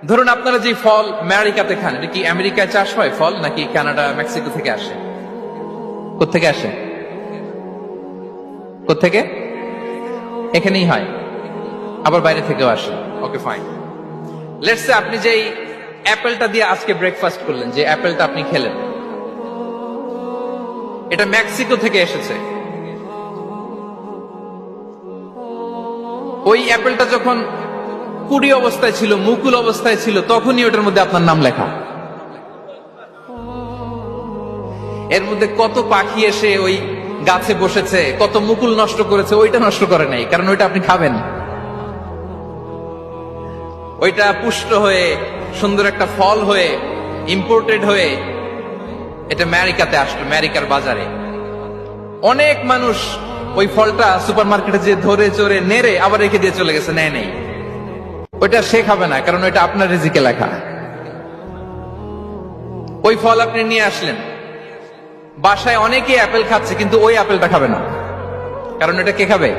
ধরুন আপনারা যে ফল আমেরিকাতে খান, এটা কি আমেরিকায় চাষ হয় ফল, নাকি কানাডা মেক্সিকো থেকে আসে? কোত্থেকে আসে? কোত্থেকে? এখানেই হয়, আবার বাইরে থেকেও আসে। Okay fine. লেটস সে আপনি যেই অ্যাপেলটা দিয়ে আজকে ব্রেকফাস্ট করলেন, যে অ্যাপেলটা আপনি খেলেন, এটা মেক্সিকো থেকে এসেছে। ওই অ্যাপেলটা যখন কুড়ি অবস্থায় ছিল, মুকুল অবস্থায় ছিল, তখনই ওটার মধ্যে আপনার নাম লেখা। এর মধ্যে কত পাখি এসে ওই গাছে বসেছে, কত মুকুল নষ্ট করেছে, ওইটা নষ্ট করে নাই, কারণ ওইটা আপনি খাবেন। ওইটা পুষ্ট হয়ে সুন্দর একটা ফল হয়ে ইম্পোর্টেড হয়ে এটা আমেরিকাতে আসলো, আমেরিকার বাজারে। অনেক মানুষ ওই ফলটা সুপার মার্কেটে যে ধরে চড়ে নেড়ে আবার রেখে দিয়ে চলে গেছে, নেয় নেই। ওইটা সে খাবে না, কারণ ওইটা আপনার রিজিকে লেখা। ওই ফল আপনি নিয়ে আসলেন, বাসায় অনেকে অ্যাপেল খাচ্ছে, কিন্তু ওই অ্যাপেলটা খাবে না, কারণ এটা কে খাবে?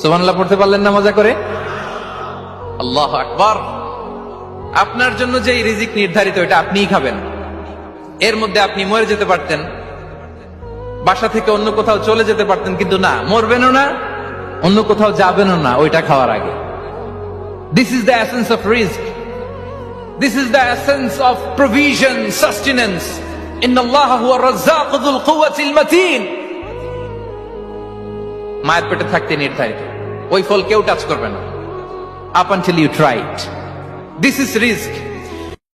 সুবহানাল্লাহ পড়তে পারলেন না মজা করে? আল্লাহু আকবার। আপনার জন্য যে রিজিক নির্ধারিত, এটা আপনিই খাবেন। এর মধ্যে আপনি মরে যেতে পারতেন, বাসা থেকে অন্য কোথাও চলে যেতে পারতেন, কিন্তু না, মরবেনও না, অন্য কোথাও যাবেনও না ওইটা খাওয়ার আগে। This is the essence of rizq. This is the essence of provision, sustenance. Inna Allah huwa ar-razzaq dhul quwwati al-matin. মায়ের পেটে থাকতে নির্ধারিত, ওই ফল কেউ টাচ করবে না up until you try it. This is rizq.